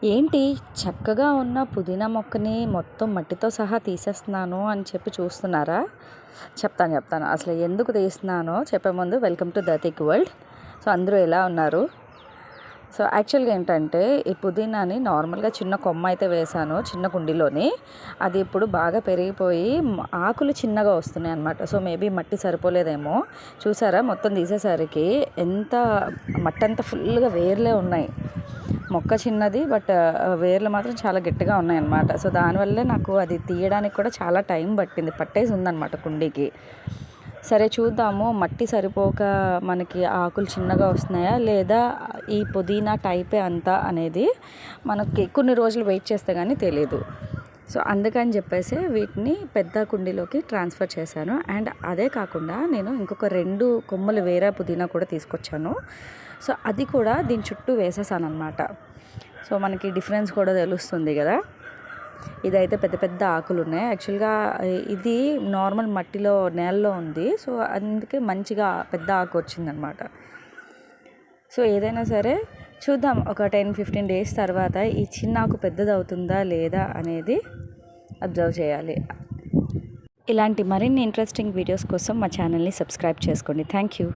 ఏంటి చక్కగా ఉన్న పుదీనా మొక్కని మొత్తం మట్టితో సహా తీసేస్తున్నాను అని చెప్పి చూస్తున్నారా? చెప్తాను. అసలు ఎందుకు తీస్తున్నానో చెప్పే ముందు welcome to the thick world. So అందరూ ఎలా ఉన్నారు? సో యాక్చువల్గా ఏంటంటే ఈ పుదీనాని నార్మల్గా చిన్న కొమ్మ అయితే వేశాను చిన్న కుండీలోని. అది ఇప్పుడు బాగా పెరిగిపోయి ఆకులు చిన్నగా వస్తున్నాయి అన్నమాట. సో మేబీ మట్టి సరిపోలేదేమో. చూసారా మొత్తం తీసేసరికి ఎంత మట్టి అంతా ఫుల్గా వేర్లే ఉన్నాయి. మొక్క చిన్నది బట్ వేర్లు మాత్రం చాలా గట్టిగా ఉన్నాయన్నమాట. సో దానివల్లే నాకు అది తీయడానికి కూడా చాలా టైం పట్టేసి ఉందన్నమాట కుండీకి. సరే చూద్దాము మట్టి సరిపోక మనకి ఆకులు చిన్నగా వస్తున్నాయా లేదా ఈ పుదీనా టైపే అంతా అనేది మనకి కొన్ని రోజులు వెయిట్ చేస్తే కానీ తెలియదు. సో అందుకని చెప్పేసి వీటిని పెద్ద కుండీలోకి ట్రాన్స్ఫర్ చేశాను. అండ్ అదే కాకుండా నేను ఇంకొక 2 కొమ్మలు వేరే పుదీనా కూడా తీసుకొచ్చాను. సో అది కూడా దీని చుట్టూ వేసేసాను అనమాట. సో మనకి డిఫరెన్స్ కూడా తెలుస్తుంది కదా. ఇదైతే పెద్ద పెద్ద ఆకులు ఉన్నాయి. యాక్చువల్గా ఇది నార్మల్ మట్టిలో నేలలో ఉంది. సో అందుకే మంచిగా పెద్ద ఆకు వచ్చిందనమాట. సో ఏదైనా సరే చూద్దాం ఒక 10-15 డేస్ తర్వాత ఈ చిన్న ఆకు పెద్దది అవుతుందా లేదా అనేది అబ్జర్వ్ చేయాలి. ఇలాంటి మరిన్ని ఇంట్రెస్టింగ్ వీడియోస్ కోసం మా ఛానల్ని సబ్స్క్రైబ్ చేసుకోండి. Thank you.